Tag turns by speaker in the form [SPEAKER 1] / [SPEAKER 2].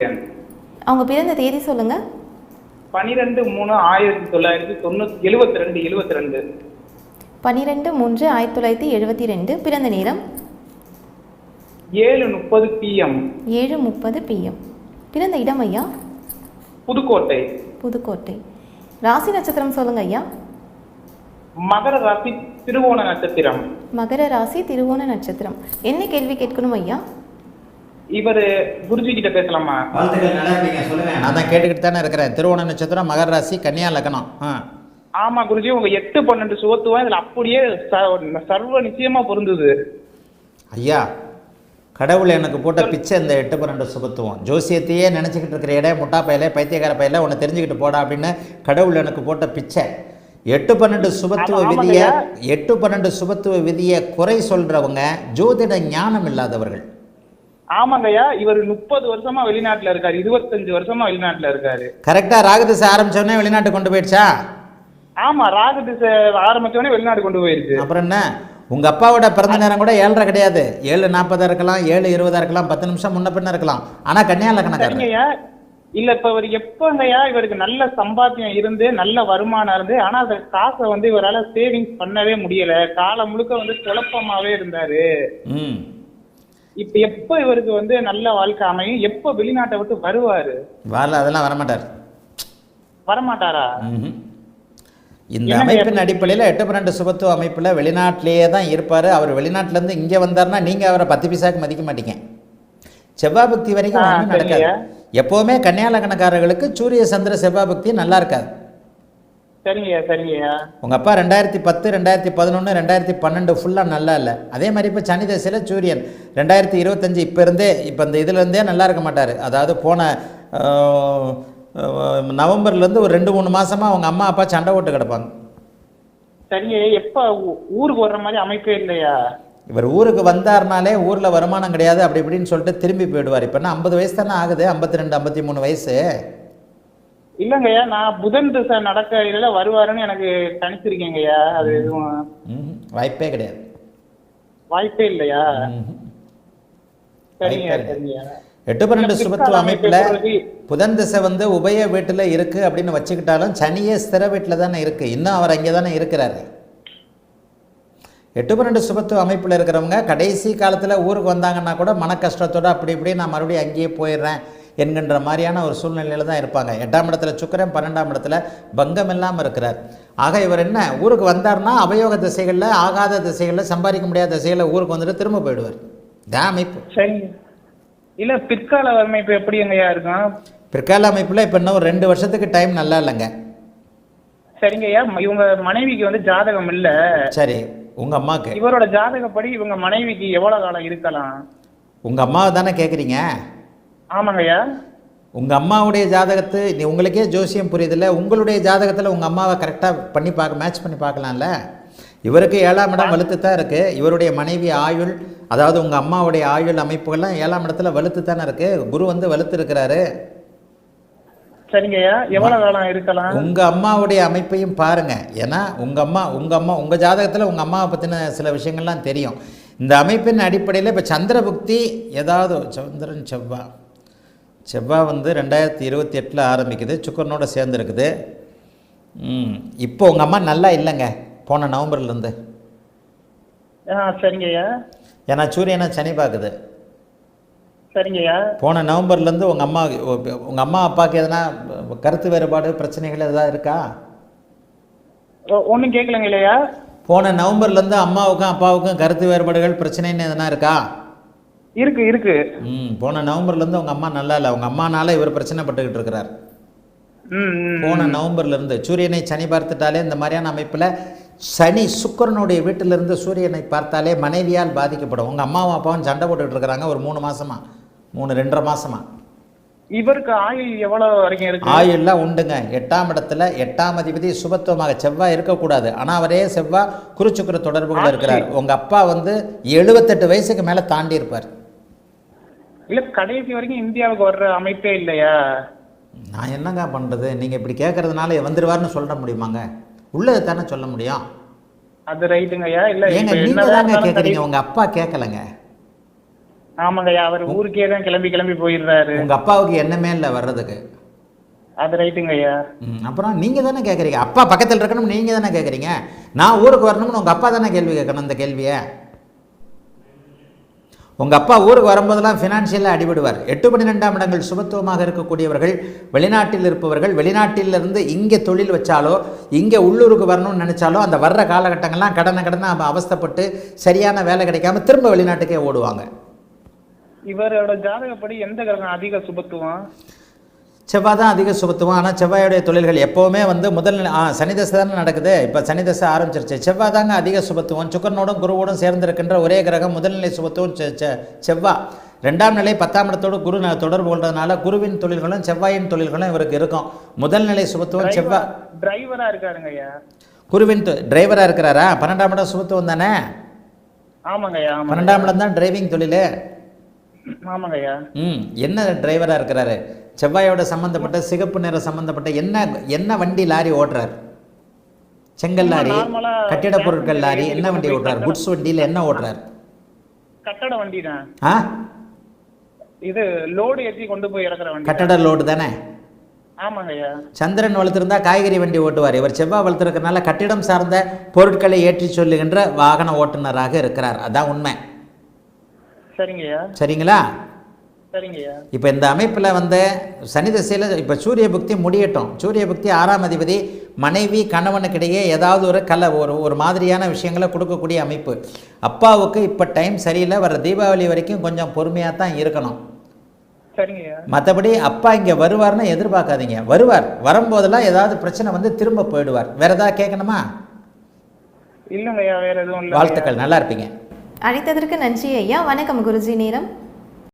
[SPEAKER 1] அவங்க பிறந்த தேதி சொல்லுங்க.
[SPEAKER 2] 12/3/1972.
[SPEAKER 1] 12/3/1972. பிறந்த நேரம்
[SPEAKER 2] 7:30 PM.
[SPEAKER 1] 7:30 PM. பிறந்த இடம் ஐயா?
[SPEAKER 2] புதுக்கோட்டை.
[SPEAKER 1] புதுக்கோட்டை. ராசி நட்சத்திரம் சொல்லுங்க ஐயா.
[SPEAKER 2] மகர ராசி, திருவோண நட்சத்திரம்.
[SPEAKER 1] மகர ராசி, திருவோண நட்சத்திரம். என்ன கேள்வி கேட்கணும் ஐயா?
[SPEAKER 2] இவரு குருஜி கிட்ட பேசலாமா?
[SPEAKER 3] வாழ்த்துக்கள், நல்லா இருக்கீங்க, சொல்லுங்க. நான் தான் கேட்டுக்கிட்டு தானே இருக்கிறேன். திருவோண நட்சத்திரம், மகர ராசி, கன்னியா லக்னம்.
[SPEAKER 2] ஆமா குருஜி, உங்க 8-12 சுவத்துவம் இதுல அப்படியே சர்வ நிச்சயமா பொருந்தது.
[SPEAKER 3] ஐயா, கடவுள் எனக்கு போட்ட பிச்சை இந்த 8-12 சுபத்துவம். ஜோசியத்தையே நினச்சிக்கிட்டு இருக்கிற இடம் முட்டா பையில, பைத்தியக்கார பையில, உன்னை தெரிஞ்சுக்கிட்டு போடா அப்படின்னு கடவுள் எனக்கு போட்ட பிச்சை. 8-12 சுபத்துவ விதியை 8-12 சுபத்துவ விதியை குறை சொல்றவங்க ஜோதிட ஞானம் இல்லாதவர்கள்.
[SPEAKER 2] ஆமாங்கய்யா, இவர் 30 வருஷமா வெளிநாட்டுல இருக்காரு, 25 வருஷமா வெளிநாட்டுல இருக்காரு.
[SPEAKER 3] கரெக்டா ராகு திசை ஆரம்பிச்சோடனே வெளிநாட்டு கொண்டு போயிடுச்சா?
[SPEAKER 2] ஆமா, ராகு திசை ஆரம்பிச்சோடனே வெளிநாடு கொண்டு போயிருக்கு.
[SPEAKER 3] அப்புறம் என்ன, உங்க அப்பாவோட பிறந்த நேரம் கூட 7:30 கிடையாது, 7:40 இருக்கலாம், 7:20 இருக்கலாம், 10 நிமிஷம் முன்ன பின்ன இருக்கலாம். ஆனா கன்னியா லக்னக்காரர்.
[SPEAKER 2] இல்ல, இப்ப இவர் எப்பங்கய்யா இவருக்கு நல்ல சம்பாத்தியம் இருந்து நல்ல வருமானம் இருந்து, ஆனா அந்த காசை இவரால சேவிங்ஸ் பண்ணவே முடியல. காலம் முழுக்க குழப்பமாவே இருந்தாரு. இப்ப எப்ப இவருக்கு நல்ல வாழ்க்கை அமையும், எப்ப வெளிநாட்டை விட்டு வருவாரு?
[SPEAKER 3] அதெல்லாம் வரமாட்டார்.
[SPEAKER 2] வரமாட்டாரா?
[SPEAKER 3] இந்த அமைப்பின் அடிப்படையில் 8-12 சுபத்துவ அமைப்பில் வெளிநாட்டிலேயே தான் இருப்பார். அவர் வெளிநாட்டிலேருந்து இங்கே வந்தார்னா நீங்கள் அவரை 10 பைசாக்கு மதிக்க மாட்டீங்க. செவ்வாய் பக்தி வரைக்கும் ஒன்றும் நடக்காது. எப்போவுமே கன்னியா லக்னக்காரர்களுக்கு சூரிய சந்திர செவ்வாய் பக்தி நல்லா இருக்காது.
[SPEAKER 2] சரிங்கய்யா, சரிங்கய்யா.
[SPEAKER 3] உங்கள் அப்பா 2010, 2011, 2012 ஃபுல்லாக நல்லா இல்லை. அதே மாதிரி இப்போ சனி தசையில் சூரியன் 2025 இப்போ இந்த இதுலேருந்தே நல்லா இருக்க மாட்டார். அதாவது போன நவம்பர்லேருந்து ஒரு 2-3 மாதமாக அவங்க அம்மா அப்பா சண்டை ஓட்டு கிடப்பாங்க.
[SPEAKER 2] சரிங்க, எப்ப ஊருக்கு வர்ற மாதிரி அமைப்பே இல்லையா?
[SPEAKER 3] இவர் ஊருக்கு வந்தார்னாலே ஊரில் வருமானம் கிடையாது அப்படி இப்படின்னு சொல்லிட்டு திரும்பி போயிடுவார். இப்போ என்ன 50 வயசு தானே ஆகுது, 52, 53 வயசு.
[SPEAKER 2] இல்லைங்கய்யா, நான் புதன் திசை நடக்க வருவாருன்னு எனக்கு கணிச்சிருக்கேங்கய்யா. அது எதுவும்
[SPEAKER 3] வாய்ப்பே கிடையாது.
[SPEAKER 2] வாய்ப்பே இல்லையா? சரிங்க, சரிங்க.
[SPEAKER 3] 8-12 சுபத்துவ அமைப்பில் புதன் திசை உபய வீட்டில் இருக்குது அப்படின்னு வச்சுக்கிட்டாலும் சனியே ஸ்திர வீட்டில் தானே இருக்குது. இன்னும் அவர் அங்கே தானே இருக்கிறாரு. 8-12 சுபத்துவ அமைப்பில் இருக்கிறவங்க கடைசி காலத்தில் ஊருக்கு வந்தாங்கன்னா கூட மன கஷ்டத்தோடு அப்படி இப்படி நான் மறுபடியும் அங்கேயே போயிடுறேன் என்கின்ற மாதிரியான ஒரு சூழ்நிலையில் தான் இருப்பாங்க. 8ஆம் இடத்துல சுக்கிரன், 12ஆம் இடத்துல பங்கம் இல்லாமல் இருக்கிறார். ஆக இவர் என்ன ஊருக்கு வந்தார்னா அபயோக திசைகளில், ஆகாத திசைகளில், சம்பாதிக்க முடியாத திசைகளில் ஊருக்கு வந்துட்டு திரும்ப போயிடுவார். இதான் அமைப்பு.
[SPEAKER 2] சரிங்க. இல்ல, பிற்கால அமைப்பு எப்படி எங்கயா இருக்கும்?
[SPEAKER 3] பிற்கால அமைப்புல இப்ப இன்னும் 2 வருஷத்துக்கு டைம் நல்லா இல்லைங்க.
[SPEAKER 2] சரிங்கய்யா, இவங்க மனைவிக்கு ஜாதகம் இல்ல.
[SPEAKER 3] சரி, உங்க அம்மாக்கு
[SPEAKER 2] இவரோட ஜாதகப்படி இவங்க மனைவிக்கு எவ்வளவு காலம் இருக்கலாம்?
[SPEAKER 3] உங்க அம்மாவை தானே கேக்குறீங்க?
[SPEAKER 2] ஆமாங்கய்யா.
[SPEAKER 3] உங்க அம்மாவுடைய ஜாதகத்து உங்களுக்கே ஜோசியம் புரியுதுல்ல, உங்களுடைய ஜாதகத்துல உங்க அம்மாவை கரெக்டா பண்ணி மேட்ச் பண்ணி பார்க்கலாம்ல. இவருக்கு 7ஆம் இடம் வலுத்து தான் இருக்கு. இவருடைய மனைவி ஆயுள், அதாவது உங்க அம்மாவுடைய ஆயுள் அமைப்புகள்லாம் 7ஆம் இடத்துல வலுத்து தானே இருக்கு. குரு வலுத்து இருக்கிறாரு.
[SPEAKER 2] சரிங்கய்யா, எவ்வளவு காலம் இருக்கலாம்?
[SPEAKER 3] உங்க அம்மாவுடைய அமைப்பையும் பாருங்க. ஏன்னா உங்க ஜாதகத்துல உங்க அம்மாவை பத்தின சில விஷயங்கள்லாம் தெரியும். இந்த அமைப்பின் அடிப்படையில் இப்போ சந்திர புக்தி ஏதாவது சந்திரன் செவ்வாய் 2028 ஆரம்பிக்குது, சுக்கரனோட சேர்ந்து இருக்குது. இப்போ உங்க அம்மா நல்லா இல்லைங்க போன நவம்பர்லேருந்து.
[SPEAKER 2] சரிங்கய்யா.
[SPEAKER 3] ஏன்னா சூரியனை சனி பார்க்குது.
[SPEAKER 2] சரிங்கய்யா.
[SPEAKER 3] போன நவம்பர்லேருந்து உங்க அம்மா அப்பாவுக்கு எதனா கருத்து வேறுபாடு பிரச்சனைகள் எதாவது இருக்கா?
[SPEAKER 2] ஒன்றும் கேட்கலங்க இல்லையா?
[SPEAKER 3] போன நவம்பர்லேருந்து அம்மாவுக்கும் அப்பாவுக்கும் கருத்து வேறுபாடுகள் பிரச்சனைன்னு எதனா இருக்கா?
[SPEAKER 2] இருக்கு இருக்கு.
[SPEAKER 3] போன நவம்பர்லேருந்து உங்க அம்மா நல்லா இல்லை. உங்க அம்மானால இவர் பிரச்சனைப்பட்டுக்கிட்டு இருக்கிறார். போன நவம்பர்லேருந்து சூரியனை சனி பார்த்துட்டாலே இந்த மாதிரியான அமைப்பில் சனி சுக்கிரனுடைய வீட்டிலிருந்து சூரியனை பார்த்தாலே மனைவியால் பாதிக்கப்படும். உங்கள் அம்மாவும் அப்பாவும் சண்டை போட்டுக்கிட்டு இருக்கிறாங்க ஒரு 3 மாதமா, 2.5 மாதமா.
[SPEAKER 2] இவருக்கு ஆயுள் எவ்வளவு வரைக்கும் இருக்கு?
[SPEAKER 3] ஆயுள்லாம் உண்டுங்க. 8ஆம் இடத்துல 8ஆம் அதிபதி சுபத்துவமாக செவ்வாய் இருக்கக்கூடாது. ஆனால் அவரே செவ்வாய் குருச்சுக்கிற தொடர்புகள் இருக்கிறார். உங்கள் அப்பா 78 வயசுக்கு மேலே தாண்டி இருப்பார்.
[SPEAKER 2] இல்லை, கடைசி வரைக்கும் இந்தியாவுக்கு வர்ற அமைப்பே இல்லையா?
[SPEAKER 3] நான் என்னங்க பண்ணுறது? நீங்கள் இப்படி கேட்கறதுனால வந்துடுவார்னு சொல்ல முடியுமாங்க? உள்ளதை தானே சொல்ல முடியும்.
[SPEAKER 2] அது ரைட்டுங்கய்யா. இல்லை,
[SPEAKER 3] ஏங்க நீங்கள் தாங்க கேட்குறீங்க, உங்கள் அப்பா கேட்கலைங்க.
[SPEAKER 2] ஆமாங்கய்யா, அவர் ஊருக்கே தான் கிளம்பி போயிடுறாரு.
[SPEAKER 3] உங்க அப்பாவுக்கு எண்ணமே இல்லை வர்றதுக்கு.
[SPEAKER 2] அது ரைட்டுங்கய்யா.
[SPEAKER 3] அப்புறம் நீங்க தானே கேட்குறீங்க, அப்பா பக்கத்தில் இருக்கணும், நீங்க தானே கேட்குறீங்க. நான் ஊருக்கு வரணும்னு உங்க அப்பா தானே கேள்வி கேட்கணும். இந்த கேள்வியை உங்க அப்பா ஊருக்கு வரும்போதெல்லாம் ஃபினான்ஷியலாக அடிபடுவார். 8-12ஆம் இடங்கள் சுபத்துவமாக இருக்கக்கூடியவர்கள், வெளிநாட்டில் இருப்பவர்கள், வெளிநாட்டிலிருந்து இங்கே தொழில் வச்சாலோ இங்கே உள்ளூருக்கு வரணும்னு நினச்சாலோ அந்த வர்ற காலகட்டங்கள்லாம் கடனை அவஸ்தைப்பட்டு சரியான வேலை கிடைக்காம திரும்ப வெளிநாட்டுக்கே ஓடுவாங்க.
[SPEAKER 2] இவரோட ஜாதகப்படி எந்த கிரகம் அதிக சுபத்துவம்?
[SPEAKER 3] செவ்வாய் தான் அதிக சுபத்துவம். ஆனால் செவ்வாயுடைய தொழில்கள் எப்போவுமே வந்து முதல் சனி தசை தானே நடக்குது. இப்போ சனி தசை ஆரம்பிச்சிருச்சு. செவ்வாய் தாங்க அதிக சுபத்துவம். சுக்கரனோடும் குருவோடும் சேர்ந்திருக்கின்ற ஒரே கிரகம் முதல்நிலை சுபத்துவம் செவ்வாய். 2ஆம் நிலை 10ஆம் இடத்தோடு குரு தொடர்பு கொள்றதுனால குருவின் தொழில்களும் செவ்வாயின் தொழில்களும் இவருக்கு இருக்கும். முதல்நிலை சுபத்துவம் செவ்வாய்.
[SPEAKER 2] டிரைவரா இருக்காருங்க ஐயா.
[SPEAKER 3] குருவின் டிரைவரா இருக்கிறாரா? 12ஆம் இடம் சுபத்துவம் தானே?
[SPEAKER 2] ஆமாங்கய்யா.
[SPEAKER 3] 12ஆம் இடம் தான் டிரைவிங் தொழில்.
[SPEAKER 2] ஆமாங்கய்யா.
[SPEAKER 3] என்ன டிரைவரா இருக்கிறாரு? செவ்வாயோட சம்பந்தப்பட்ட சிகப்பு நிற சம்பந்தப்பட்ட என்ன வண்டி லாரி ஓட்டுறார்? செங்கல் லாரி, கட்டிட பொருட்கள் லாரி, என்ன வண்டி ஓட்டுறார்? குட்ஸ் வண்டியில் என்ன ஓட்டுறார்?
[SPEAKER 2] கட்டட வண்டி தான். இது லோடு ஏற்றி கொண்டு போய் இறக்குற வண்டி. கட்டட
[SPEAKER 3] லோடு தானே?
[SPEAKER 2] ஆமாங்கய்யா.
[SPEAKER 3] சந்திரன் வளர்த்திருந்தா காய்கறி வண்டி ஓட்டுவார். இவர் செவ்வாய் வளர்த்திருக்கிறதுனால கட்டிடம் சார்ந்த பொருட்களை ஏற்றி சொல்லுகின்ற வாகன ஓட்டுநராக இருக்கிறார். அதான் உண்மை.
[SPEAKER 2] சரிங்கய்யா.
[SPEAKER 3] சரிங்களா?
[SPEAKER 2] சரிங்கய்யா.
[SPEAKER 3] இப்போ இந்த அமைப்பில் வந்து சனி திசையில் இப்போ சூரிய புக்தி முடியட்டும். சூரிய புக்தி 6ஆம் அதிபதி மனைவி கணவனுக்கிடையே ஏதாவது ஒரு மாதிரியான விஷயங்களை கொடுக்கக்கூடிய அமைப்பு. அப்பாவுக்கு இப்போ டைம் சரியில்லை. வர தீபாவளி வரைக்கும் கொஞ்சம் பொறுமையாக தான் இருக்கணும்.
[SPEAKER 2] சரிங்கய்யா.
[SPEAKER 3] மற்றபடி அப்பா இங்கே வருவார்னு எதிர்பார்க்காதீங்க. வருவார். வரும்போதெல்லாம் ஏதாவது பிரச்சனை வந்து திரும்ப போயிடுவார். வேற ஏதாவது கேட்கணுமா?
[SPEAKER 2] இல்லைங்கய்யா, வேற எதுவும் இல்லை.
[SPEAKER 3] வாழ்த்துக்கள், நல்லா இருப்பீங்க.
[SPEAKER 1] அழைத்ததற்கு நன்றி ஐயா. வணக்கம் குருஜி. நேரம்